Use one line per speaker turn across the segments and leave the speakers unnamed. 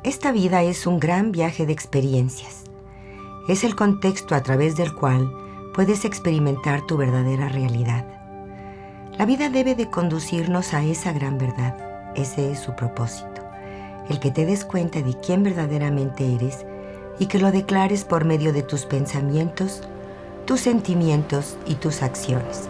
Esta vida es un gran viaje de experiencias. Es el contexto a través del cual puedes experimentar tu verdadera realidad. La vida debe de conducirnos a esa gran verdad. Ese es su propósito. El que te des cuenta de quién verdaderamente eres y que lo declares por medio de tus pensamientos, tus sentimientos y tus acciones.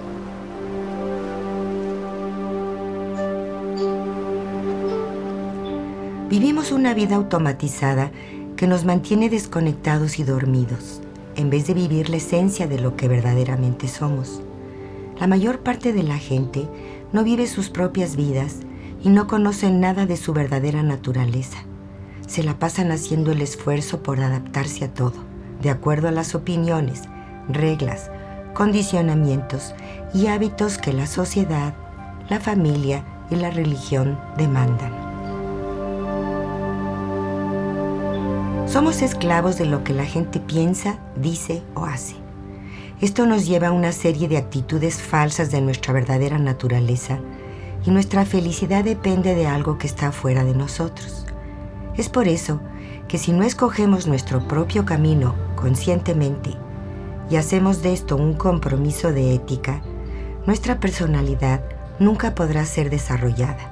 Vivimos una vida automatizada que nos mantiene desconectados y dormidos, en vez de vivir la esencia de lo que verdaderamente somos. La mayor parte de la gente no vive sus propias vidas y no conocen nada de su verdadera naturaleza. Se la pasan haciendo el esfuerzo por adaptarse a todo, de acuerdo a las opiniones, reglas, condicionamientos y hábitos que la sociedad, la familia y la religión demandan. Somos esclavos de lo que la gente piensa, dice o hace. Esto nos lleva a una serie de actitudes falsas de nuestra verdadera naturaleza y nuestra felicidad depende de algo que está fuera de nosotros. Es por eso que si no escogemos nuestro propio camino conscientemente y hacemos de esto un compromiso de ética, nuestra personalidad nunca podrá ser desarrollada.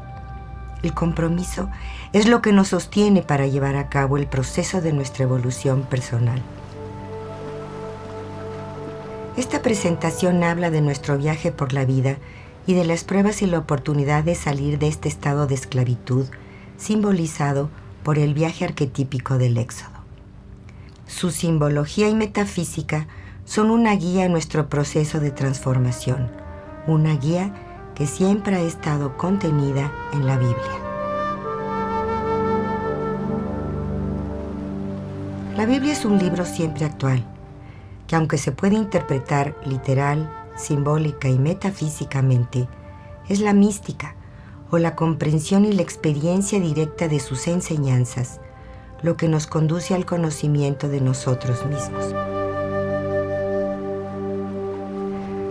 El compromiso es lo que nos sostiene para llevar a cabo el proceso de nuestra evolución personal. Esta presentación habla de nuestro viaje por la vida y de las pruebas y la oportunidad de salir de este estado de esclavitud simbolizado por el viaje arquetípico del Éxodo. Su simbología y metafísica son una guía a nuestro proceso de transformación, una guía que siempre ha estado contenida en la Biblia. La Biblia es un libro siempre actual, que aunque se puede interpretar literal, simbólica y metafísicamente, es la mística o la comprensión y la experiencia directa de sus enseñanzas, lo que nos conduce al conocimiento de nosotros mismos.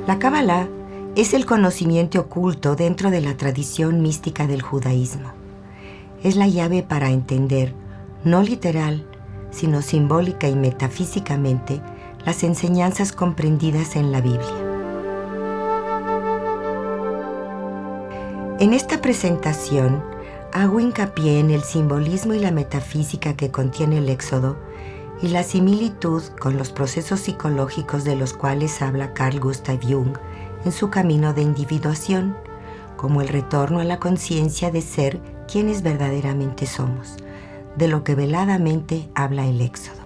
La Kabbalah es el conocimiento oculto dentro de la tradición mística del judaísmo. Es la llave para entender, no literal, sino simbólica y metafísicamente, las enseñanzas comprendidas en la Biblia. En esta presentación, hago hincapié en el simbolismo y la metafísica que contiene el Éxodo y la similitud con los procesos psicológicos de los cuales habla Carl Gustav Jung en su camino de individuación, como el retorno a la conciencia de ser quienes verdaderamente somos, de lo que veladamente habla el Éxodo.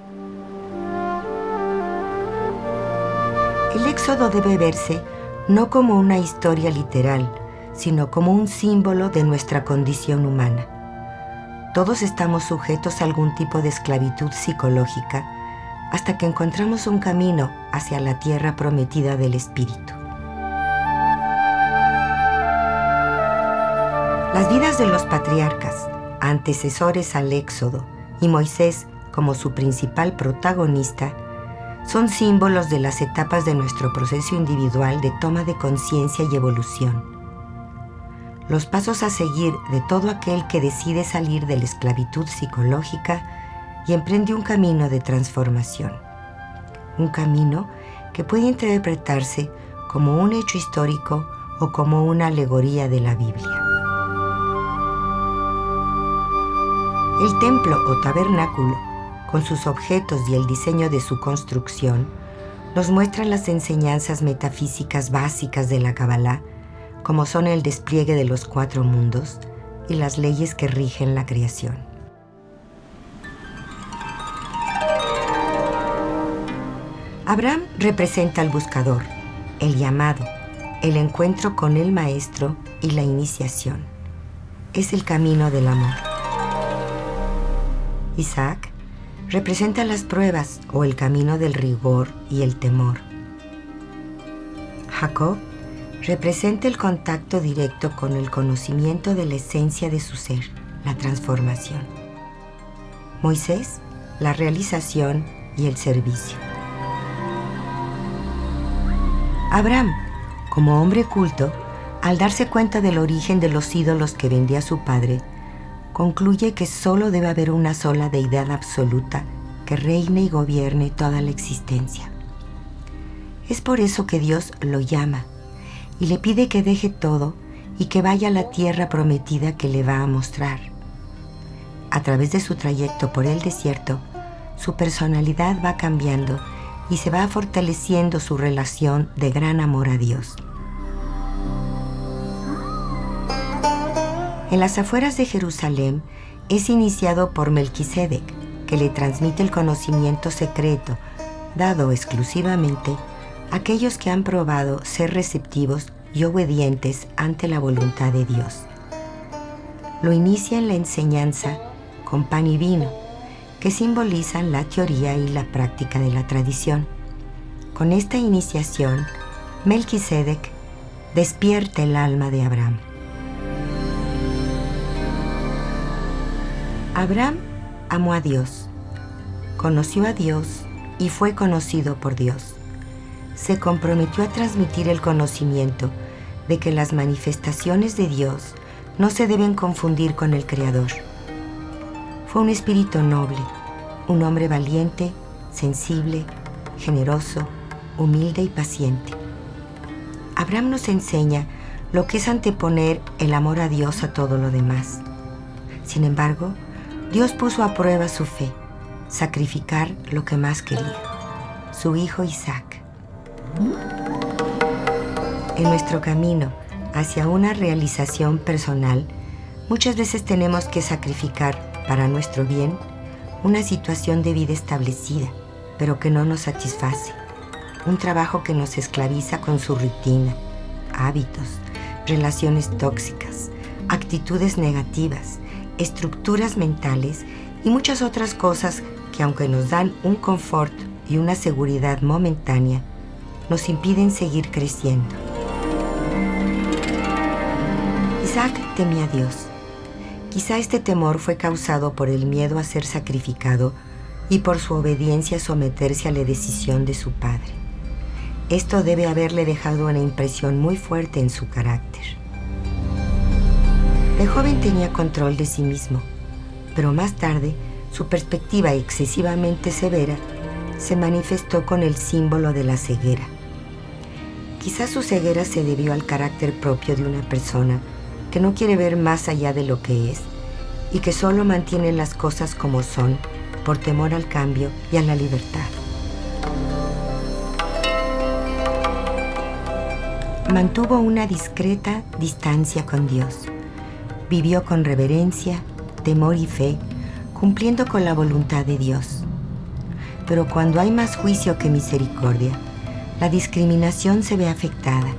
El Éxodo debe verse no como una historia literal, sino como un símbolo de nuestra condición humana. Todos estamos sujetos a algún tipo de esclavitud psicológica hasta que encontramos un camino hacia la tierra prometida del Espíritu. Las vidas de los patriarcas, antecesores al Éxodo, y Moisés como su principal protagonista, son símbolos de las etapas de nuestro proceso individual de toma de conciencia y evolución. Los pasos a seguir de todo aquel que decide salir de la esclavitud psicológica y emprende un camino de transformación. Un camino que puede interpretarse como un hecho histórico o como una alegoría de la Biblia. El templo o tabernáculo, con sus objetos y el diseño de su construcción, nos muestra las enseñanzas metafísicas básicas de la Kabbalah, como son el despliegue de los 4 mundos y las leyes que rigen la creación. Abraham representa al buscador, el llamado, el encuentro con el Maestro y la iniciación. Es el camino del amor. Isaac representa las pruebas o el camino del rigor y el temor. Jacob representa el contacto directo con el conocimiento de la esencia de su ser, la transformación. Moisés, la realización y el servicio. Abraham, como hombre culto, al darse cuenta del origen de los ídolos que vendía su padre, concluye que solo debe haber una sola deidad absoluta que reine y gobierne toda la existencia. Es por eso que Dios lo llama y le pide que deje todo y que vaya a la tierra prometida que le va a mostrar. A través de su trayecto por el desierto, su personalidad va cambiando y se va fortaleciendo su relación de gran amor a Dios. En las afueras de Jerusalén es iniciado por Melquisedec, que le transmite el conocimiento secreto, dado exclusivamente a aquellos que han probado ser receptivos y obedientes ante la voluntad de Dios. Lo inicia en la enseñanza con pan y vino, que simbolizan la teoría y la práctica de la tradición. Con esta iniciación, Melquisedec despierta el alma de Abraham. Abraham amó a Dios, conoció a Dios y fue conocido por Dios. Se comprometió a transmitir el conocimiento de que las manifestaciones de Dios no se deben confundir con el Creador. Fue un espíritu noble, un hombre valiente, sensible, generoso, humilde y paciente. Abraham nos enseña lo que es anteponer el amor a Dios a todo lo demás. Sin embargo, Dios puso a prueba su fe, sacrificar lo que más quería, su hijo Isaac. En nuestro camino hacia una realización personal, muchas veces tenemos que sacrificar para nuestro bien una situación de vida establecida, pero que no nos satisface, un trabajo que nos esclaviza con su rutina, hábitos, relaciones tóxicas, actitudes negativas, estructuras mentales y muchas otras cosas que, aunque nos dan un confort y una seguridad momentánea, nos impiden seguir creciendo. Isaac temía a Dios. Quizá este temor fue causado por el miedo a ser sacrificado y por su obediencia a someterse a la decisión de su padre. Esto debe haberle dejado una impresión muy fuerte en su carácter. De joven tenía control de sí mismo, pero más tarde su perspectiva excesivamente severa se manifestó con el símbolo de la ceguera. Quizás su ceguera se debió al carácter propio de una persona que no quiere ver más allá de lo que es y que solo mantiene las cosas como son por temor al cambio y a la libertad. Mantuvo una discreta distancia con Dios. Vivió con reverencia, temor y fe, cumpliendo con la voluntad de Dios. Pero cuando hay más juicio que misericordia, la discriminación se ve afectada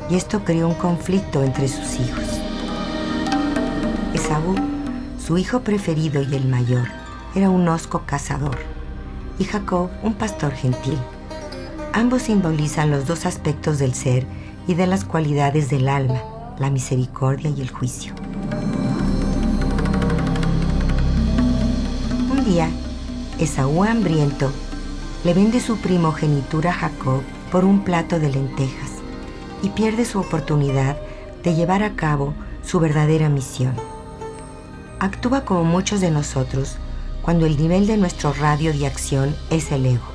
y esto creó un conflicto entre sus hijos. Esaú, su hijo preferido y el mayor, era un hosco cazador, y Jacob un pastor gentil. Ambos simbolizan los dos aspectos del ser y de las cualidades del alma, la misericordia y el juicio. Un día, Esaú, hambriento, le vende su primogenitura a Jacob por un plato de lentejas y pierde su oportunidad de llevar a cabo su verdadera misión. Actúa como muchos de nosotros cuando el nivel de nuestro radio de acción es el ego.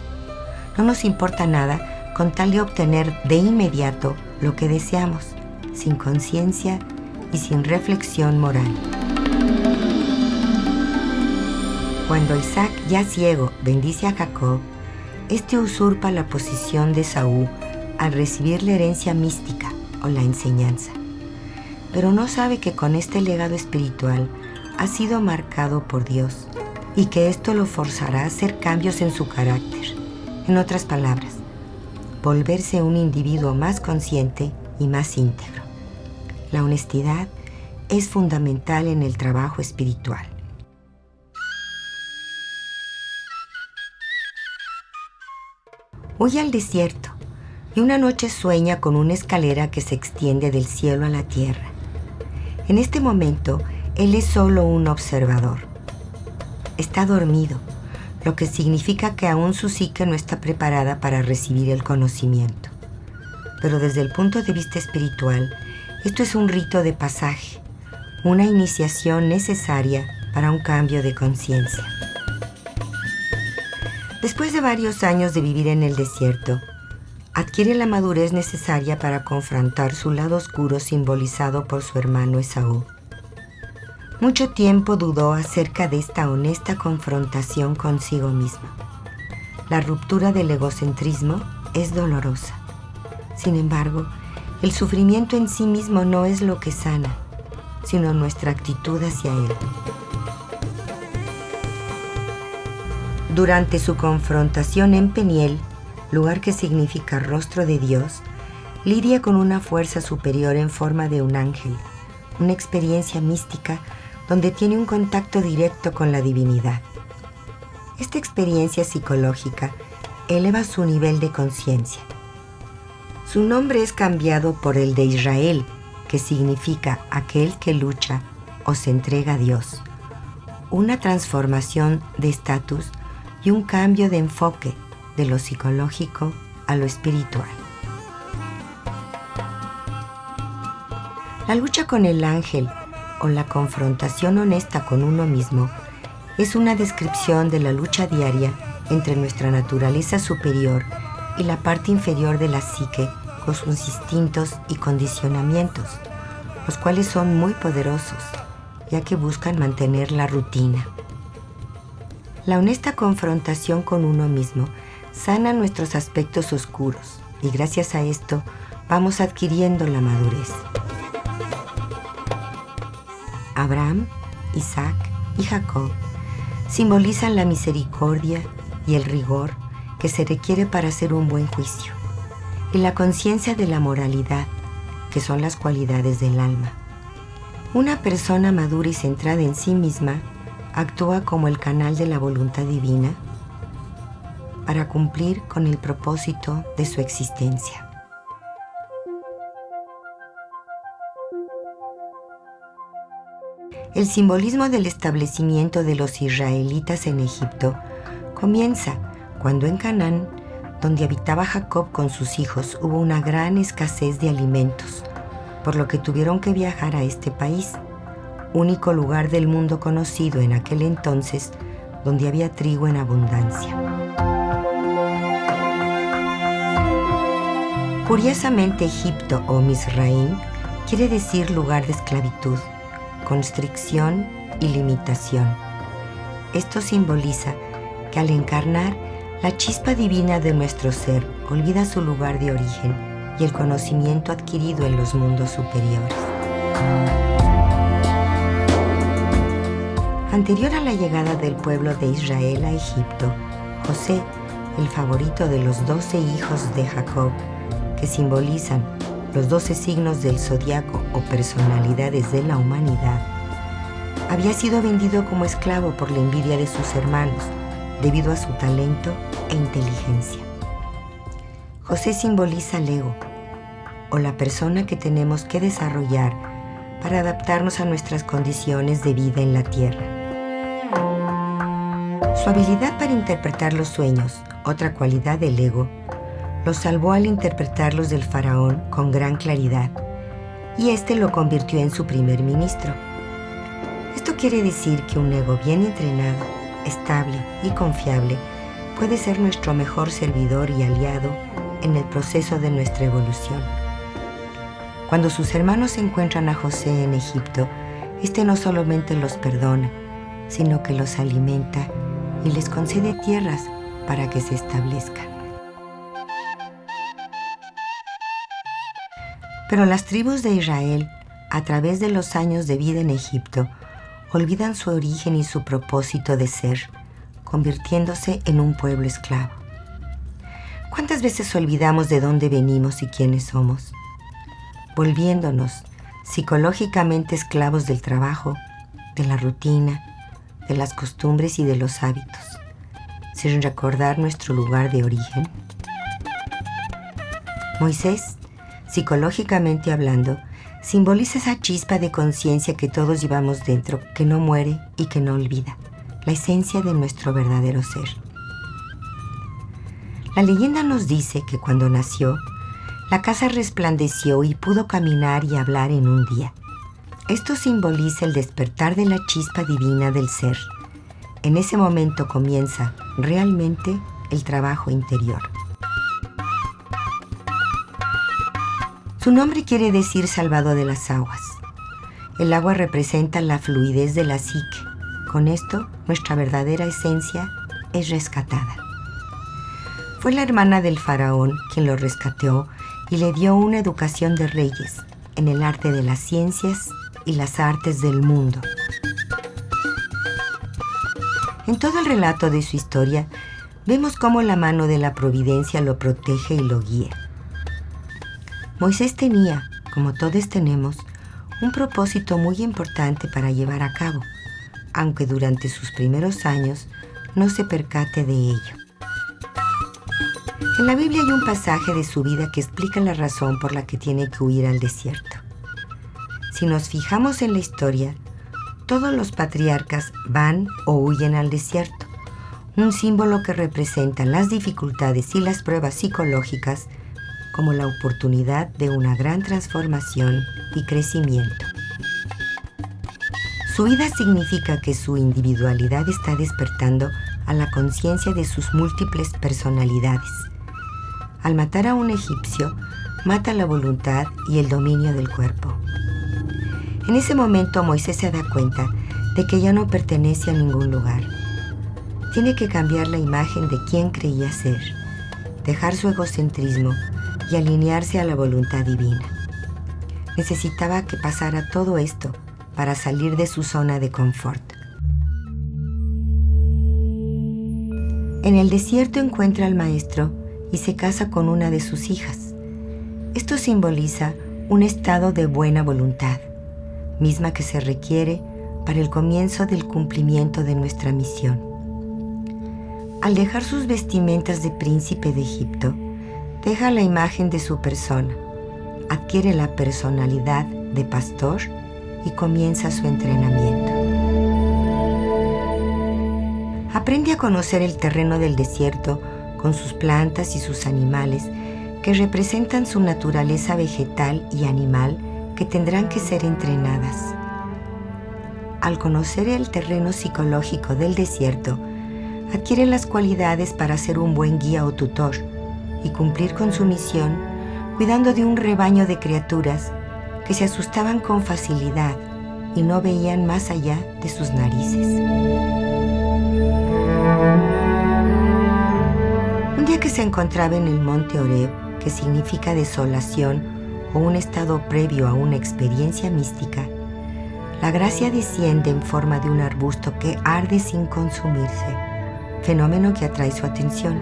No nos importa nada con tal de obtener de inmediato lo que deseamos, sin conciencia y sin reflexión moral. Cuando Isaac, ya ciego, bendice a Jacob, este usurpa la posición de Esaú al recibir la herencia mística o la enseñanza. Pero no sabe que con este legado espiritual ha sido marcado por Dios y que esto lo forzará a hacer cambios en su carácter. En otras palabras, volverse un individuo más consciente y más íntegro. La honestidad es fundamental en el trabajo espiritual. Huye al desierto y una noche sueña con una escalera que se extiende del cielo a la tierra. En este momento, él es solo un observador. Está dormido, lo que significa que aún su psique no está preparada para recibir el conocimiento. Pero desde el punto de vista espiritual, esto es un rito de pasaje, una iniciación necesaria para un cambio de conciencia. Después de varios años de vivir en el desierto, adquiere la madurez necesaria para confrontar su lado oscuro simbolizado por su hermano Esaú. Mucho tiempo dudó acerca de esta honesta confrontación consigo mismo. La ruptura del egocentrismo es dolorosa. Sin embargo, el sufrimiento en sí mismo no es lo que sana, sino nuestra actitud hacia él. Durante su confrontación en Peniel, lugar que significa rostro de Dios, lidia con una fuerza superior en forma de un ángel, una experiencia mística donde tiene un contacto directo con la divinidad. Esta experiencia psicológica eleva su nivel de conciencia. Su nombre es cambiado por el de Israel, que significa aquel que lucha o se entrega a Dios. Una transformación de estatus y un cambio de enfoque de lo psicológico a lo espiritual. La lucha con el ángel o la confrontación honesta con uno mismo es una descripción de la lucha diaria entre nuestra naturaleza superior y la parte inferior de la psique con sus instintos y condicionamientos, los cuales son muy poderosos, ya que buscan mantener la rutina. La honesta confrontación con uno mismo sana nuestros aspectos oscuros y gracias a esto vamos adquiriendo la madurez. Abraham, Isaac y Jacob simbolizan la misericordia y el rigor que se requiere para hacer un buen juicio, y la conciencia de la moralidad, que son las cualidades del alma. Una persona madura y centrada en sí misma actúa como el canal de la voluntad divina para cumplir con el propósito de su existencia. El simbolismo del establecimiento de los israelitas en Egipto comienza cuando en Canaán, donde habitaba Jacob con sus hijos, hubo una gran escasez de alimentos, por lo que tuvieron que viajar a este país, único lugar del mundo conocido en aquel entonces donde había trigo en abundancia. Curiosamente, Egipto o Misraim quiere decir lugar de esclavitud, constricción y limitación. Esto simboliza que al encarnar, la chispa divina de nuestro ser olvida su lugar de origen y el conocimiento adquirido en los mundos superiores. Anterior a la llegada del pueblo de Israel a Egipto, José, el favorito de los 12 hijos de Jacob, que simbolizan los 12 signos del zodiaco o personalidades de la humanidad, había sido vendido como esclavo por la envidia de sus hermanos, debido a su talento e inteligencia. José simboliza el ego, o la persona que tenemos que desarrollar para adaptarnos a nuestras condiciones de vida en la tierra. Su habilidad para interpretar los sueños, otra cualidad del ego, lo salvó al interpretarlos del faraón con gran claridad, y este lo convirtió en su primer ministro. Esto quiere decir que un ego bien entrenado, estable y confiable puede ser nuestro mejor servidor y aliado en el proceso de nuestra evolución. Cuando sus hermanos encuentran a José en Egipto, este no solamente los perdona, sino que los alimenta y les concede tierras para que se establezcan. Pero las tribus de Israel, a través de los años de vida en Egipto, olvidan su origen y su propósito de ser, convirtiéndose en un pueblo esclavo. ¿Cuántas veces olvidamos de dónde venimos y quiénes somos? Volviéndonos psicológicamente esclavos del trabajo, de la rutina, de las costumbres y de los hábitos, sin recordar nuestro lugar de origen. Moisés, psicológicamente hablando, simboliza esa chispa de conciencia que todos llevamos dentro, que no muere y que no olvida, la esencia de nuestro verdadero ser. La leyenda nos dice que cuando nació, la casa resplandeció y pudo caminar y hablar en un día. Esto simboliza el despertar de la chispa divina del ser. En ese momento comienza realmente el trabajo interior. Su nombre quiere decir salvado de las aguas. El agua representa la fluidez de la psique. Con esto, nuestra verdadera esencia es rescatada. Fue la hermana del faraón quien lo rescató y le dio una educación de reyes en el arte de las ciencias y las artes del mundo. En todo el relato de su historia, vemos cómo la mano de la providencia lo protege y lo guía. Moisés tenía, como todos tenemos, un propósito muy importante para llevar a cabo, aunque durante sus primeros años no se percate de ello. En la Biblia hay un pasaje de su vida que explica la razón por la que tiene que huir al desierto. Si nos fijamos en la historia, todos los patriarcas van o huyen al desierto, un símbolo que representa las dificultades y las pruebas psicológicas como la oportunidad de una gran transformación y crecimiento. Su huida significa que su individualidad está despertando a la conciencia de sus múltiples personalidades. Al matar a un egipcio, mata la voluntad y el dominio del cuerpo. En ese momento Moisés se da cuenta de que ya no pertenece a ningún lugar. Tiene que cambiar la imagen de quien creía ser, dejar su egocentrismo y alinearse a la voluntad divina. Necesitaba que pasara todo esto para salir de su zona de confort. En el desierto encuentra al maestro y se casa con una de sus hijas. Esto simboliza un estado de buena voluntad, misma que se requiere para el comienzo del cumplimiento de nuestra misión. Al dejar sus vestimentas de príncipe de Egipto, deja la imagen de su persona, adquiere la personalidad de pastor y comienza su entrenamiento. Aprende a conocer el terreno del desierto con sus plantas y sus animales que representan su naturaleza vegetal y animal que tendrán que ser entrenadas. Al conocer el terreno psicológico del desierto, adquiere las cualidades para ser un buen guía o tutor y cumplir con su misión, cuidando de un rebaño de criaturas que se asustaban con facilidad y no veían más allá de sus narices. Un día que se encontraba en el monte Horeb, que significa desolación o un estado previo a una experiencia mística, la gracia desciende en forma de un arbusto que arde sin consumirse, fenómeno que atrae su atención.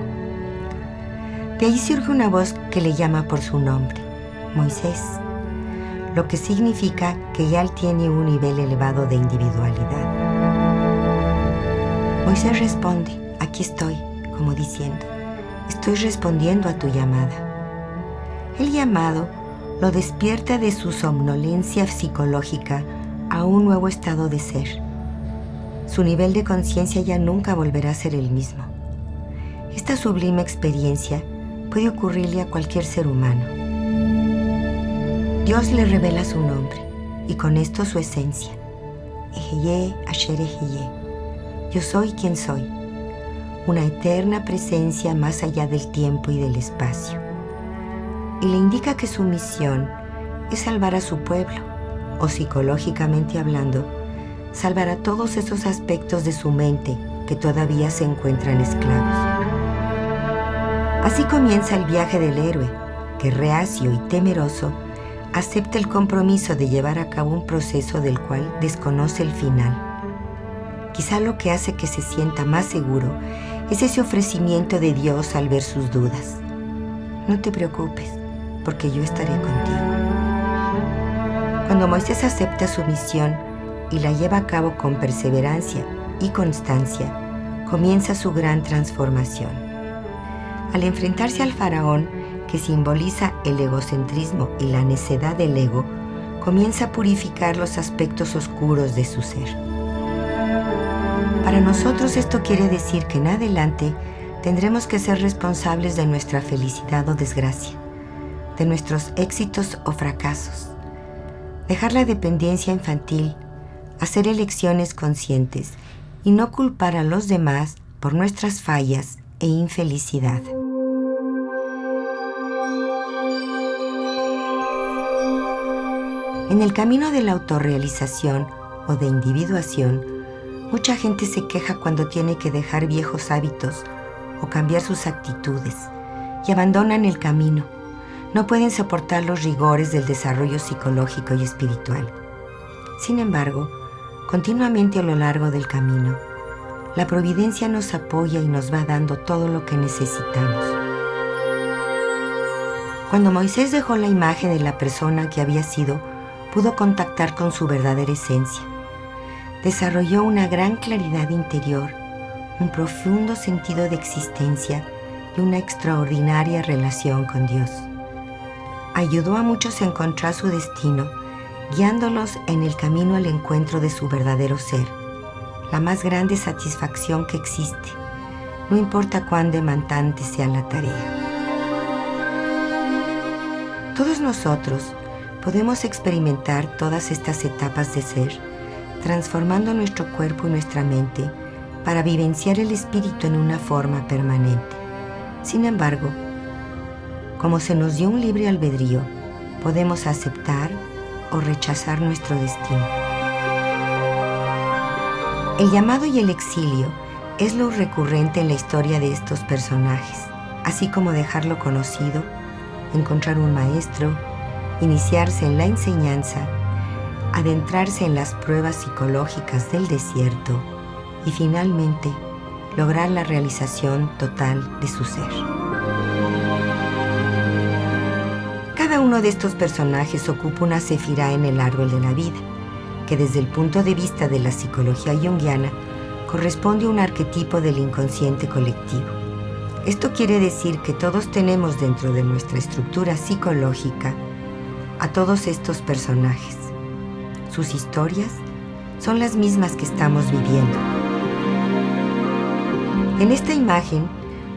De ahí surge una voz que le llama por su nombre, Moisés, lo que significa que ya él tiene un nivel elevado de individualidad. Moisés responde, aquí estoy, como diciendo, estoy respondiendo a tu llamada. El llamado lo despierta de su somnolencia psicológica a un nuevo estado de ser. Su nivel de conciencia ya nunca volverá a ser el mismo. Esta sublime experiencia puede ocurrirle a cualquier ser humano. Dios le revela su nombre y con esto su esencia. Eheye Asher Eheye. Yo soy quien soy. Una eterna presencia más allá del tiempo y del espacio. Y le indica que su misión es salvar a su pueblo, o psicológicamente hablando, salvar a todos esos aspectos de su mente que todavía se encuentran esclavos. Así comienza el viaje del héroe, que reacio y temeroso acepta el compromiso de llevar a cabo un proceso del cual desconoce el final. Quizá lo que hace que se sienta más seguro es ese ofrecimiento de Dios al ver sus dudas. No te preocupes, porque yo estaré contigo. Cuando Moisés acepta su misión y la lleva a cabo con perseverancia y constancia, comienza su gran transformación. Al enfrentarse al faraón, que simboliza el egocentrismo y la necedad del ego, comienza a purificar los aspectos oscuros de su ser. Para nosotros esto quiere decir que en adelante tendremos que ser responsables de nuestra felicidad o desgracia, de nuestros éxitos o fracasos, Dejar la dependencia infantil, hacer elecciones conscientes y no culpar a los demás por nuestras fallas e infelicidad. En el camino de la autorrealización o de individuación, mucha gente se queja cuando tiene que dejar viejos hábitos o cambiar sus actitudes y abandonan el camino. No pueden soportar los rigores del desarrollo psicológico y espiritual. Sin embargo, continuamente a lo largo del camino, la providencia nos apoya y nos va dando todo lo que necesitamos. Cuando Moisés dejó la imagen de la persona que había sido, pudo contactar con su verdadera esencia. Desarrolló una gran claridad interior, un profundo sentido de existencia y una extraordinaria relación con Dios. Ayudó a muchos a encontrar su destino, guiándolos en el camino al encuentro de su verdadero ser, la más grande satisfacción que existe, no importa cuán demandante sea la tarea. Todos nosotros podemos experimentar todas estas etapas de ser, transformando nuestro cuerpo y nuestra mente para vivenciar el espíritu en una forma permanente. Sin embargo, como se nos dio un libre albedrío, podemos aceptar o rechazar nuestro destino. El llamado y el exilio es lo recurrente en la historia de estos personajes, así como dejar lo conocido, encontrar un maestro, iniciarse en la enseñanza, adentrarse en las pruebas psicológicas del desierto y finalmente lograr la realización total de su ser. Cada uno de estos personajes ocupa una sefirá en el árbol de la vida, que desde el punto de vista de la psicología junguiana corresponde a un arquetipo del inconsciente colectivo. Esto quiere decir que todos tenemos dentro de nuestra estructura psicológica a todos estos personajes. Sus historias son las mismas que estamos viviendo. En esta imagen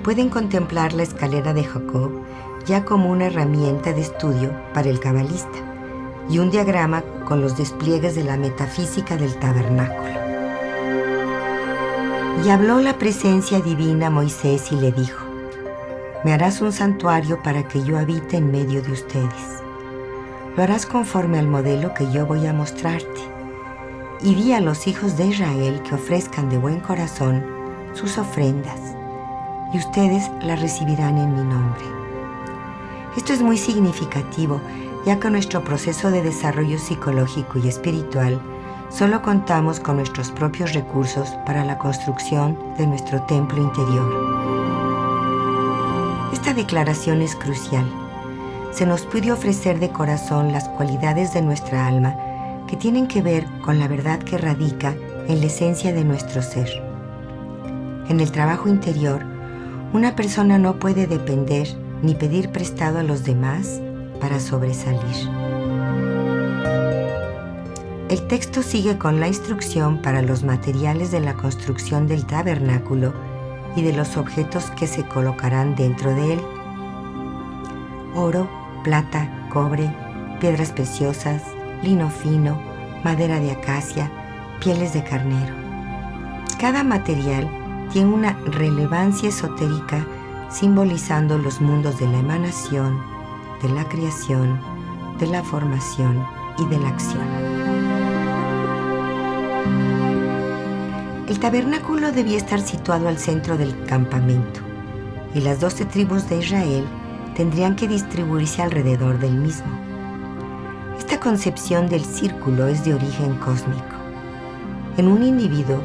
pueden contemplar la escalera de Jacob ya como una herramienta de estudio para el cabalista y un diagrama con los despliegues de la metafísica del tabernáculo. Y habló la presencia divina a Moisés y le dijo: «Me harás un santuario para que yo habite en medio de ustedes. Lo harás conforme al modelo que yo voy a mostrarte. Y di a los hijos de Israel que ofrezcan de buen corazón sus ofrendas, y ustedes las recibirán en mi nombre». Esto es muy significativo, ya que en nuestro proceso de desarrollo psicológico y espiritual solo contamos con nuestros propios recursos para la construcción de nuestro templo interior. Esta declaración es crucial. Se nos puede ofrecer de corazón las cualidades de nuestra alma que tienen que ver con la verdad que radica en la esencia de nuestro ser. En el trabajo interior, una persona no puede depender ni pedir prestado a los demás para sobresalir. El texto sigue con la instrucción para los materiales de la construcción del tabernáculo y de los objetos que se colocarán dentro de él: oro, plata, cobre, piedras preciosas, lino fino, madera de acacia, pieles de carnero. Cada material tiene una relevancia esotérica, simbolizando los mundos de la emanación, de la creación, de la formación y de la acción. El tabernáculo debía estar situado al centro del campamento, y las 12 tribus de Israel tendrían que distribuirse alrededor del mismo. Esta concepción del círculo es de origen cósmico. En un individuo,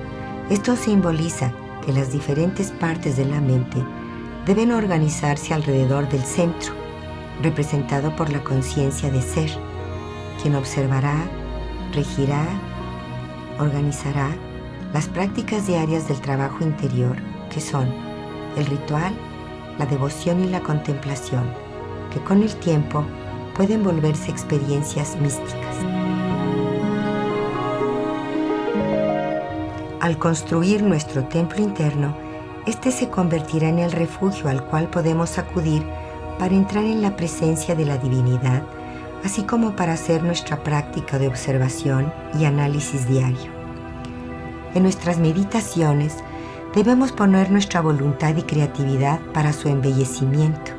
esto simboliza que las diferentes partes de la mente deben organizarse alrededor del centro, representado por la conciencia de ser, quien observará, regirá, organizará las prácticas diarias del trabajo interior, que son el ritual, la devoción y la contemplación, que con el tiempo pueden volverse experiencias místicas. Al construir nuestro templo interno, este se convertirá en el refugio al cual podemos acudir para entrar en la presencia de la divinidad, así como para hacer nuestra práctica de observación y análisis diario. En nuestras meditaciones debemos poner nuestra voluntad y creatividad para su embellecimiento,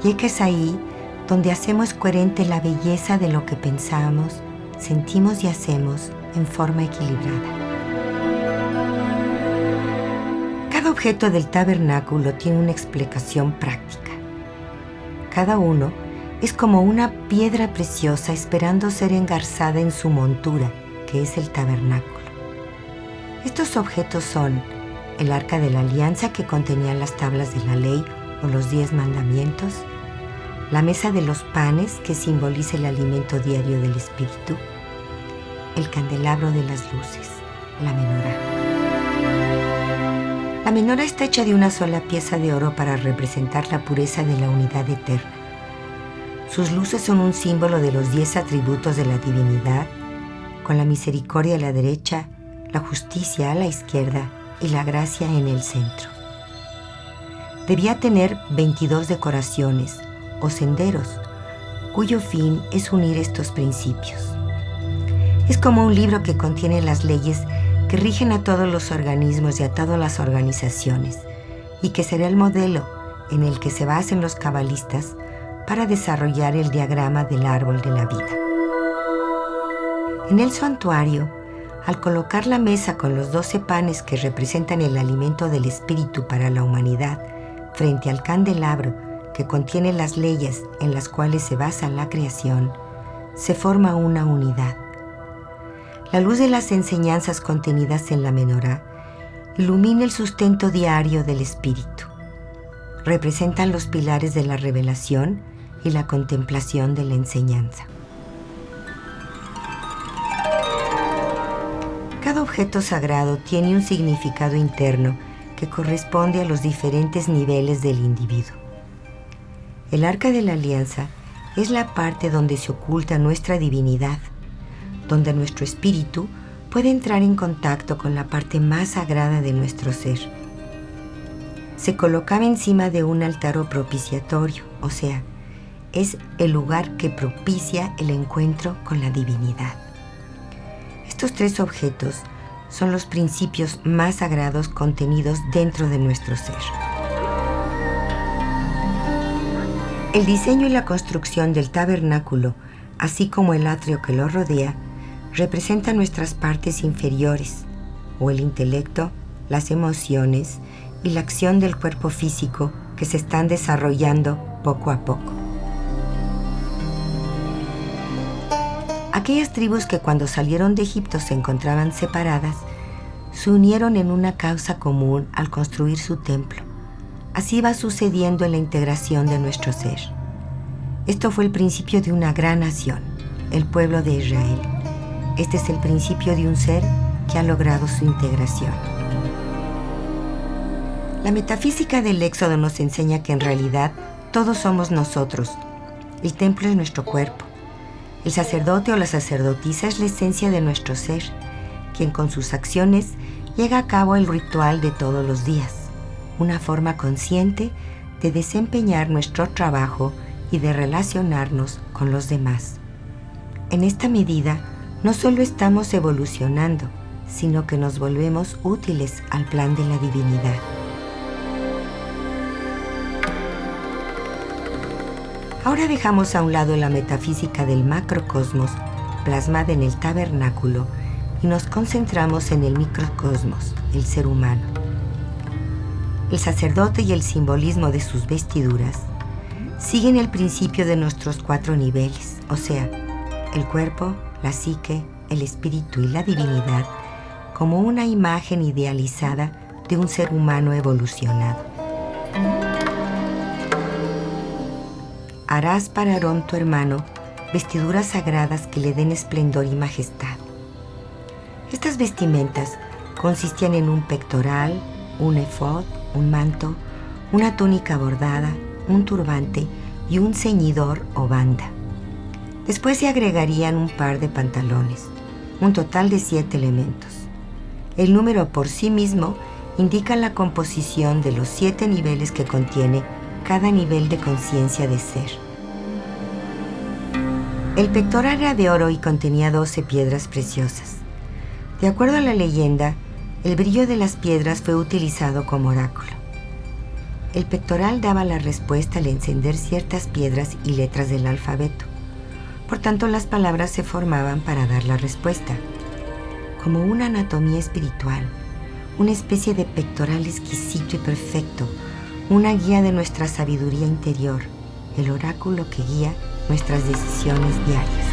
ya que es ahí donde hacemos coherente la belleza de lo que pensamos, sentimos y hacemos en forma equilibrada. Cada objeto del tabernáculo tiene una explicación práctica. Cada uno es como una piedra preciosa esperando ser engarzada en su montura, que es el tabernáculo. Estos objetos son el arca de la alianza, que contenía las tablas de la ley o los 10 mandamientos, la mesa de los panes, que simboliza el alimento diario del espíritu, el candelabro de las luces, la menorá. La menorá está hecha de una sola pieza de oro para representar la pureza de la unidad eterna. Sus luces son un símbolo de los 10 atributos de la divinidad, con la misericordia a la derecha, la justicia a la izquierda y la gracia en el centro. Debía tener 22 decoraciones o senderos, cuyo fin es unir estos principios. Es como un libro que contiene las leyes que rigen a todos los organismos y a todas las organizaciones, y que será el modelo en el que se basen los cabalistas para desarrollar el diagrama del árbol de la vida. En el santuario, al colocar la mesa con los 12 panes que representan el alimento del espíritu para la humanidad frente al candelabro que contiene las leyes en las cuales se basa la creación, se forma una unidad. La luz de las enseñanzas contenidas en la menorá ilumina el sustento diario del espíritu. Representan los pilares de la revelación y la contemplación de la enseñanza. Cada objeto sagrado tiene un significado interno que corresponde a los diferentes niveles del individuo. El arca de la alianza es la parte donde se oculta nuestra divinidad, donde nuestro espíritu puede entrar en contacto con la parte más sagrada de nuestro ser. Se colocaba encima de un altar o propiciatorio, o sea, es el lugar que propicia el encuentro con la divinidad. Estos 3 objetos son los principios más sagrados contenidos dentro de nuestro ser. El diseño y la construcción del tabernáculo, así como el atrio que lo rodea, representan nuestras partes inferiores, o el intelecto, las emociones y la acción del cuerpo físico que se están desarrollando poco a poco. Aquellas tribus que cuando salieron de Egipto se encontraban separadas, se unieron en una causa común al construir su templo. Así va sucediendo en la integración de nuestro ser. Esto fue el principio de una gran nación, el pueblo de Israel. Este es el principio de un ser que ha logrado su integración. La metafísica del Éxodo nos enseña que en realidad todos somos nosotros. El templo es nuestro cuerpo. El sacerdote o la sacerdotisa es la esencia de nuestro ser, quien con sus acciones llega a cabo el ritual de todos los días, una forma consciente de desempeñar nuestro trabajo y de relacionarnos con los demás. En esta medida, no solo estamos evolucionando, sino que nos volvemos útiles al plan de la divinidad. Ahora dejamos a un lado la metafísica del macrocosmos plasmada en el tabernáculo y nos concentramos en el microcosmos, el ser humano. El sacerdote y el simbolismo de sus vestiduras siguen el principio de nuestros 4 niveles, o sea, el cuerpo, la psique, el espíritu y la divinidad, como una imagen idealizada de un ser humano evolucionado. Harás para Aarón tu hermano vestiduras sagradas que le den esplendor y majestad. Estas vestimentas consistían en un pectoral, un efod, un manto, una túnica bordada, un turbante y un ceñidor o banda. Después se agregarían un par de pantalones, un total de 7 elementos. El número por sí mismo indica la composición de los 7 niveles que contiene cada nivel de conciencia de ser. El pectoral era de oro y contenía 12 piedras preciosas. De acuerdo a la leyenda, el brillo de las piedras fue utilizado como oráculo. El pectoral daba la respuesta al encender ciertas piedras y letras del alfabeto. Por tanto, las palabras se formaban para dar la respuesta. Como una anatomía espiritual, una especie de pectoral exquisito y perfecto, una guía de nuestra sabiduría interior, el oráculo que guía nuestras decisiones diarias.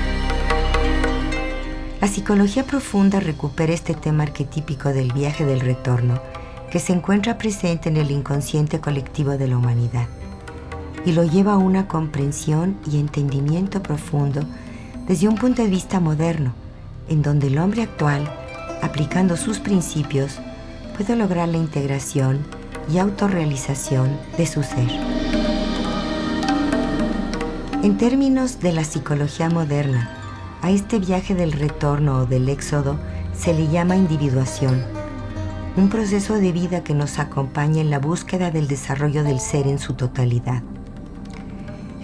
La psicología profunda recupera este tema arquetípico del viaje del retorno que se encuentra presente en el inconsciente colectivo de la humanidad y lo lleva a una comprensión y entendimiento profundo desde un punto de vista moderno, en donde el hombre actual, aplicando sus principios, puede lograr la integración y autorrealización de su ser. En términos de la psicología moderna, a este viaje del retorno o del éxodo se le llama individuación, un proceso de vida que nos acompaña en la búsqueda del desarrollo del ser en su totalidad.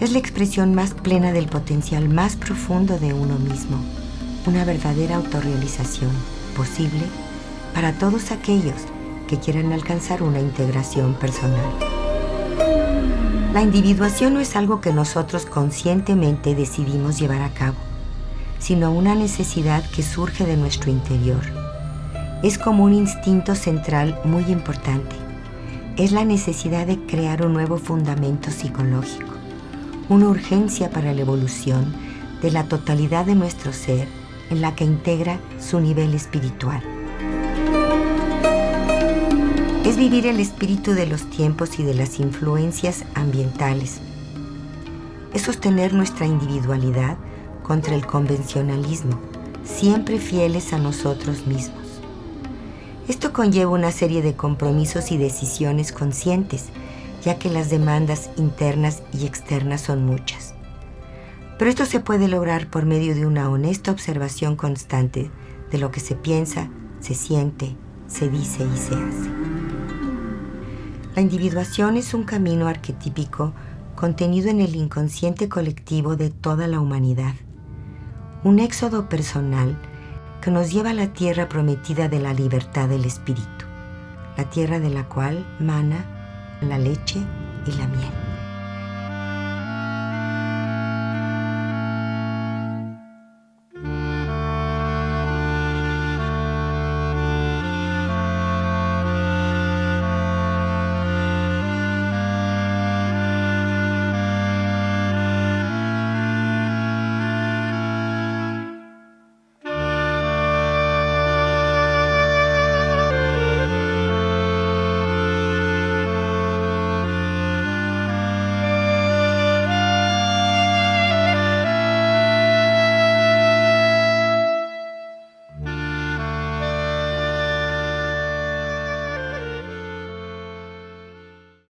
Es la expresión más plena del potencial más profundo de uno mismo, una verdadera autorrealización posible para todos aquellos que quieran alcanzar una integración personal. La individuación no es algo que nosotros conscientemente decidimos llevar a cabo, sino una necesidad que surge de nuestro interior. Es como un instinto central muy importante. Es la necesidad de crear un nuevo fundamento psicológico, una urgencia para la evolución de la totalidad de nuestro ser en la que integra su nivel espiritual. Es vivir el espíritu de los tiempos y de las influencias ambientales. Es sostener nuestra individualidad contra el convencionalismo, siempre fieles a nosotros mismos. Esto conlleva una serie de compromisos y decisiones conscientes, ya que las demandas internas y externas son muchas. Pero esto se puede lograr por medio de una honesta observación constante de lo que se piensa, se siente, se dice y se hace. La individuación es un camino arquetípico contenido en el inconsciente colectivo de toda la humanidad. Un éxodo personal que nos lleva a la tierra prometida de la libertad del espíritu, la tierra de la cual mana la leche y la miel.